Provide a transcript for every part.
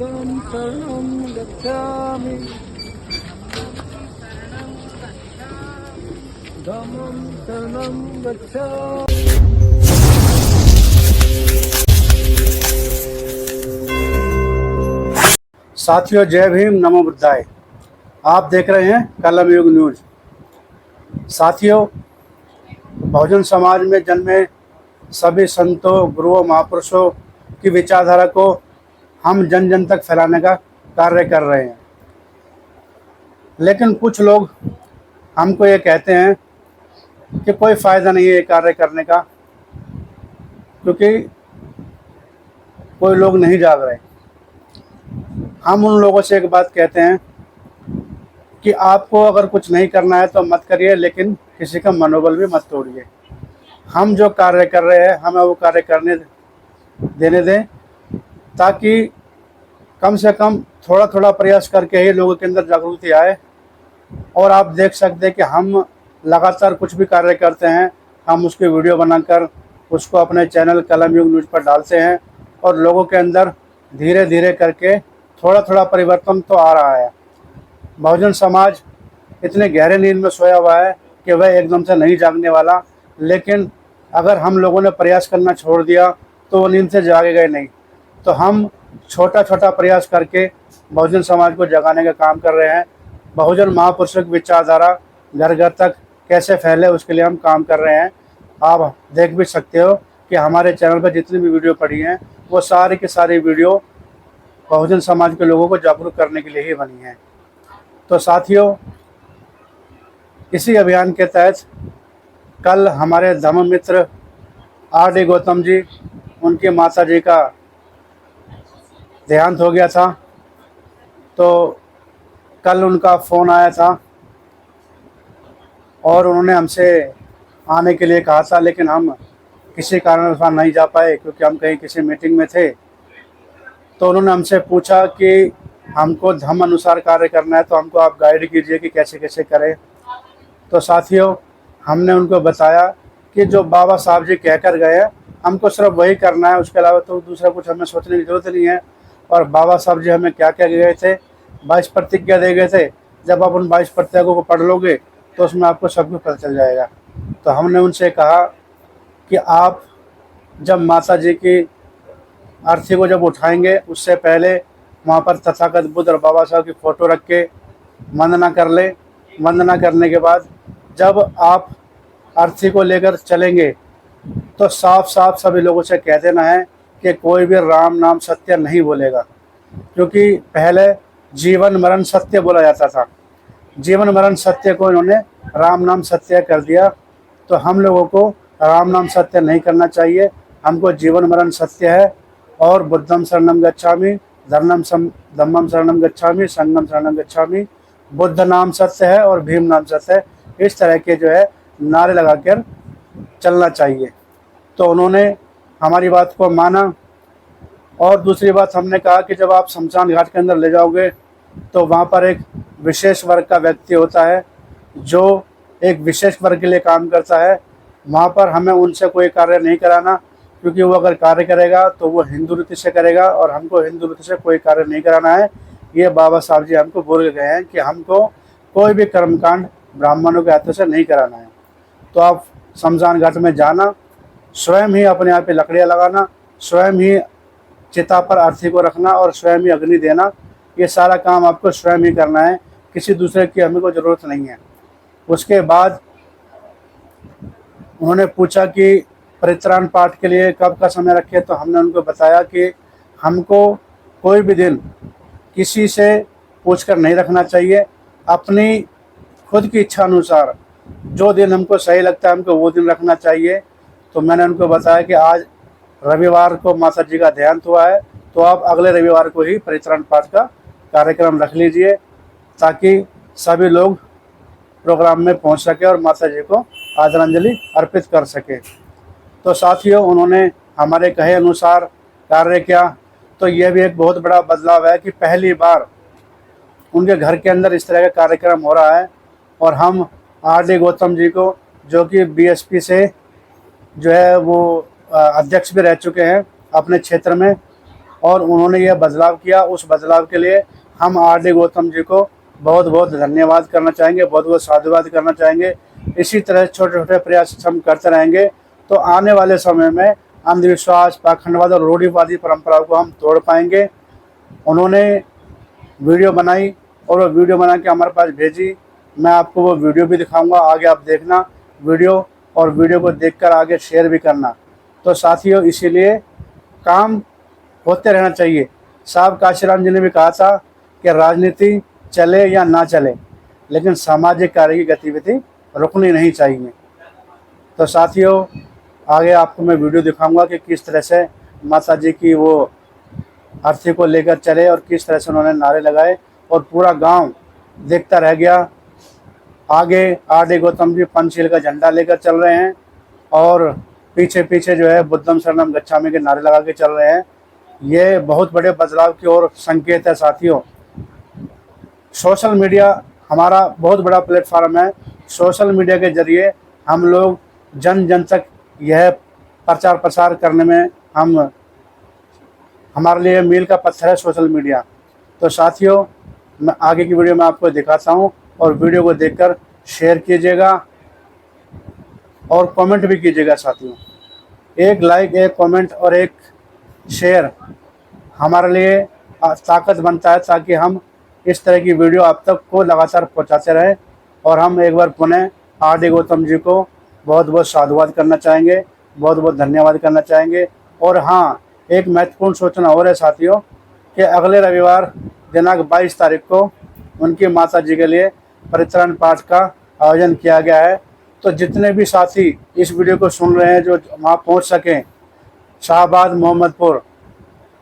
बुद्धं शरणं गच्छामि धम्मं शरणं गच्छामि। साथियों, जय भीम, नमो बुद्धाय। आप देख रहे हैं कलम युग न्यूज। साथियों, बहुजन समाज में जन्मे सभी संतों, गुरुओं, महापुरुषों की विचारधारा को हम जन जन तक फैलाने का कार्य कर रहे हैं। लेकिन कुछ लोग हमको ये कहते हैं कि कोई फ़ायदा नहीं है ये कार्य करने का, क्योंकि कोई लोग नहीं जाग रहे। हम उन लोगों से एक बात कहते हैं कि आपको अगर कुछ नहीं करना है तो मत करिए, लेकिन किसी का मनोबल भी मत तोड़िए। हम जो कार्य कर रहे हैं हमें वो कार्य करने देने दें, ताकि कम से कम थोड़ा थोड़ा प्रयास करके ही लोगों के अंदर जागृति आए। और आप देख सकते हैं कि हम लगातार कुछ भी कार्य करते हैं, हम उसकी वीडियो बनाकर उसको अपने चैनल कलम युग न्यूज़ पर डालते हैं, और लोगों के अंदर धीरे धीरे करके थोड़ा थोड़ा परिवर्तन तो आ रहा है। बहुजन समाज इतने गहरे नींद में सोया हुआ है कि वह एकदम से नहीं जागने वाला, लेकिन अगर हम लोगों ने प्रयास करना छोड़ दिया तो वो नींद से जागेगा ही नहीं। तो हम छोटा छोटा प्रयास करके बहुजन समाज को जगाने का काम कर रहे हैं। बहुजन महापुरुषों की विचारधारा घर घर तक कैसे फैले, उसके लिए हम काम कर रहे हैं। आप देख भी सकते हो कि हमारे चैनल पर जितनी भी वीडियो पड़ी हैं वो सारी की सारी वीडियो बहुजन समाज के लोगों को जागरूक करने के लिए ही बनी है। तो साथियों, इसी अभियान के तहत कल हमारे धम्म मित्र R.D. गौतम जी, उनकी माता जी का देहांत हो गया था। तो कल उनका फ़ोन आया था और उन्होंने हमसे आने के लिए कहा था, लेकिन हम किसी कारणवश नहीं जा पाए क्योंकि हम कहीं किसी मीटिंग में थे। तो उन्होंने हमसे पूछा कि हमको धम्म अनुसार कार्य करना है, तो हमको आप गाइड कीजिए कि कैसे कैसे करें। तो साथियों, हमने उनको बताया कि जो बाबा साहब जी कहकर गए हैं हमको सिर्फ वही करना है, उसके अलावा तो दूसरा कुछ हमें सोचने की ज़रूरत नहीं है। और बाबा साहब जी हमें क्या क्या गए थे, 22 प्रतिज्ञा दे गए थे। जब आप उन 22 प्रतिज्ञा को पढ़ लोगे तो उसमें आपको सब कुछ पता चल जाएगा। तो हमने उनसे कहा कि आप जब माता जी की अर्थी को जब उठाएंगे, उससे पहले वहाँ पर तथागत बुद्ध और बाबा साहब की फ़ोटो रख के वंदना कर ले। वंदना करने के बाद जब आप अर्थी को लेकर चलेंगे तो साफ साफ सभी लोगों से कह देना है कि कोई भी राम नाम सत्य नहीं बोलेगा, क्योंकि पहले जीवन मरण सत्य बोला जाता था। जीवन मरण सत्य को इन्होंने राम नाम सत्य कर दिया। तो हम लोगों को राम नाम सत्य नहीं करना चाहिए, हमको जीवन मरण सत्य है। और बुद्धम शरणम गच्छामि, धम्मम शरणम गच्छामि, संघम शरणम गच्छामि, बुद्ध नाम सत्य है और भीम नाम सत्य है। इस तरह के जो है नारे लगाकर चलना चाहिए। तो उन्होंने हमारी बात को माना। और दूसरी बात हमने कहा कि जब आप शमशान घाट के अंदर ले जाओगे तो वहाँ पर एक विशेष वर्ग का व्यक्ति होता है जो एक विशेष वर्ग के लिए काम करता है। वहाँ पर हमें उनसे कोई कार्य नहीं कराना, क्योंकि वो अगर कार्य करेगा तो वो हिंदू रीति से करेगा और हमको हिंदू रीति से कोई कार्य नहीं कराना है। ये बाबा साहब जी हमको बोल गए हैं कि हमको कोई भी कर्मकांड ब्राह्मणों के हाथों से नहीं कराना है। तो आप शमशान घाट में जाना, स्वयं ही अपने यहाँ पे लकड़ियाँ लगाना, स्वयं ही चिता पर अर्थी को रखना और स्वयं ही अग्नि देना। ये सारा काम आपको स्वयं ही करना है, किसी दूसरे की हमें को ज़रूरत नहीं है। उसके बाद उन्होंने पूछा कि परित्राण पाठ के लिए कब का समय रखे। तो हमने उनको बताया कि हमको कोई भी दिन किसी से पूछकर नहीं रखना चाहिए, अपनी खुद की इच्छा अनुसार जो दिन हमको सही लगता है हमको वो दिन रखना चाहिए। तो मैंने उनको बताया कि आज रविवार को माता जी का देहांत हुआ है, तो आप अगले रविवार को ही परित्राण पाठ का कार्यक्रम रख लीजिए, ताकि सभी लोग प्रोग्राम में पहुंच सके और माता जी को आदरांजलि अर्पित कर सके। तो साथियों, उन्होंने हमारे कहे अनुसार कार्य किया। तो यह भी एक बहुत बड़ा बदलाव है कि पहली बार उनके घर के अंदर इस तरह का कार्यक्रम हो रहा है। और हम R.D. गौतम जी को, जो कि BSP से जो है वो अध्यक्ष भी रह चुके हैं अपने क्षेत्र में, और उन्होंने यह बदलाव किया। उस बदलाव के लिए हम आर.डी. गौतम जी को बहुत बहुत धन्यवाद करना चाहेंगे, बहुत बहुत साधुवाद करना चाहेंगे। इसी तरह छोटे छोटे प्रयास हम करते रहेंगे तो आने वाले समय में अंधविश्वास, पाखंडवाद और रूढ़िवादी परंपराओं को हम तोड़ पाएंगे। उन्होंने वीडियो बनाई और वो वीडियो बना के हमारे पास भेजी। मैं आपको वो वीडियो भी दिखाऊंगा, आगे आप देखना वीडियो, और वीडियो को देखकर आगे शेयर भी करना। तो साथियों, इसीलिए काम होते रहना चाहिए। साहब काशीराम जी ने भी कहा था कि राजनीति चले या ना चले, लेकिन सामाजिक कार्य की गतिविधि रुकनी नहीं चाहिए। तो साथियों, आगे आपको मैं वीडियो दिखाऊंगा कि किस तरह से माता जी की वो अर्थी को लेकर चले और किस तरह से उन्होंने नारे लगाए और पूरा गांव देखता रह गया। आगे आर.डी. गौतम जी पंचशील का झंडा लेकर चल रहे हैं और पीछे पीछे जो है बुद्धम शरणम गच्छामि के नारे लगा के चल रहे हैं। ये बहुत बड़े बदलाव की ओर संकेत है। साथियों, सोशल मीडिया हमारा बहुत बड़ा प्लेटफार्म है। सोशल मीडिया के जरिए हम लोग जन जन तक यह प्रचार प्रसार करने में हमारे लिए मील का पत्थर है सोशल मीडिया। तो साथियों, मैं आगे की वीडियो में आपको दिखाता हूं और वीडियो को देखकर शेयर कीजिएगा और कमेंट भी कीजिएगा। साथियों, एक लाइक, एक कमेंट और एक शेयर हमारे लिए ताकत बनता है, ताकि हम इस तरह की वीडियो आप तक को लगातार पहुंचाते रहें। और हम एक बार पुनः आर.डी. गौतम जी को बहुत बहुत साधुवाद करना चाहेंगे, बहुत बहुत धन्यवाद करना चाहेंगे। और हाँ, एक महत्वपूर्ण सूचना और है साथियों कि अगले रविवार दिनांक 22 तारीख को उनकी माता जी के लिए परित्राण पाठ का आयोजन किया गया है। तो जितने भी साथी इस वीडियो को सुन रहे हैं जो वहाँ पहुँच सकें, शाहबाद मोहम्मदपुर,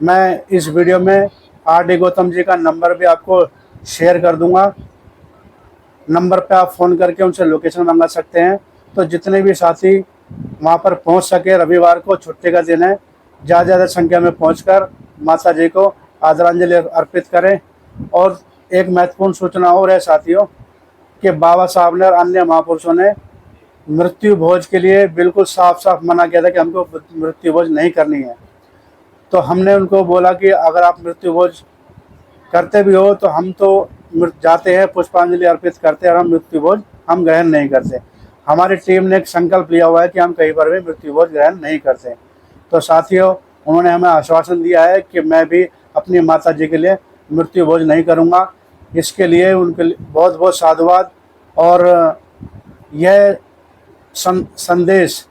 मैं इस वीडियो में आर.डी. गौतम जी का नंबर भी आपको शेयर कर दूंगा। नंबर पे आप फ़ोन करके उनसे लोकेशन मंगा सकते हैं। तो जितने भी साथी वहाँ पर पहुँच सके, रविवार को छुट्टी का दिन है, ज़्यादा संख्या में पहुंचकर माता जी को आदरांजलि अर्पित करें। और एक महत्वपूर्ण सूचना और है साथियों कि बाबा साहब ने और अन्य महापुरुषों ने मृत्यु भोज के लिए बिल्कुल साफ साफ मना किया था कि हमको मृत्यु भोज नहीं करनी है। तो हमने उनको बोला कि अगर आप मृत्यु भोज करते भी हो तो हम तो जाते हैं, पुष्पांजलि अर्पित करते हैं, और हम मृत्यु भोज हम ग्रहण नहीं करते। हमारी टीम ने एक संकल्प लिया हुआ है कि हम कहीं पर भी मृत्यु भोज ग्रहण नहीं करते। तो साथियों, उन्होंने हमें आश्वासन दिया है कि मैं भी अपनी माता जी के लिए मृत्यु भोज नहीं करूंगा। इसके लिए उनके लिए बहुत बहुत साधुवाद। और यह संदेश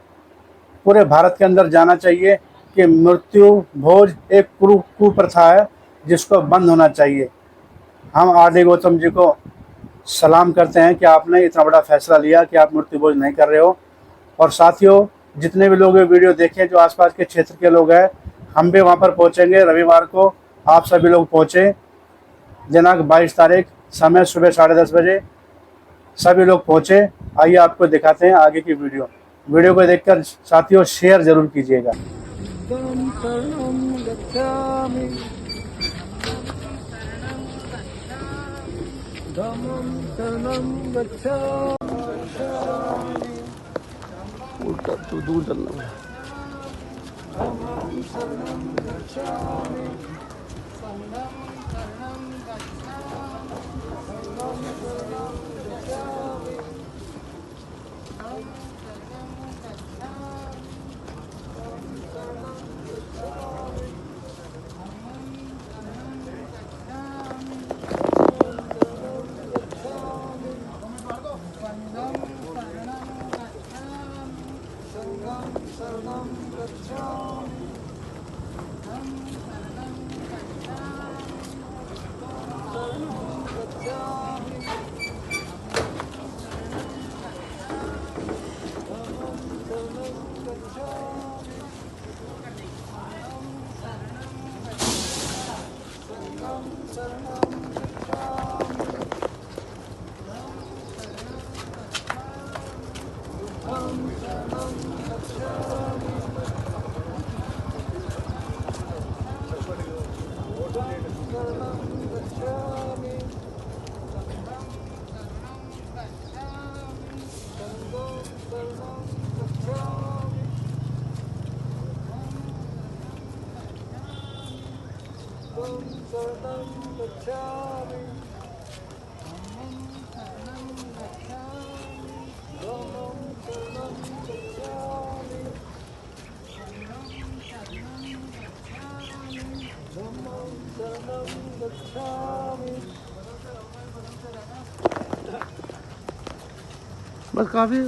पूरे भारत के अंदर जाना चाहिए कि मृत्यु भोज एक कुप्रथा है जिसको बंद होना चाहिए। हम आर.डी. गौतम जी को सलाम करते हैं कि आपने इतना बड़ा फैसला लिया कि आप मृत्यु भोज नहीं कर रहे हो। और साथियों, जितने भी लोग ये वीडियो देखें जो आसपास के क्षेत्र के लोग हैं, हम भी वहाँ पर पहुँचेंगे रविवार को। आप सभी लोग पहुँचे, दिनांक 22 तारीख, समय सुबह 10:30 बजे, सभी लोग पहुँचे। आइए आपको दिखाते हैं आगे की वीडियो को देखकर साथियों शेयर जरूर कीजिएगा। बुद्धं शरणं गच्छामि, धम्मं शरणं गच्छामि। उल्टा तो दूर चलना है। धम्मं शरणं गच्छामि, संघं शरणं गच्छामि, संघं शरणं गच्छामि, संघं शरणं गच्छामि, संघं शरणं गच्छामि, संघं शरणं गच्छामि। शरणं गच्छामि धम्मं शरणं गच्छामि धम्मं शरणं गच्छामि धम्मं शरणं गच्छामि बस काफी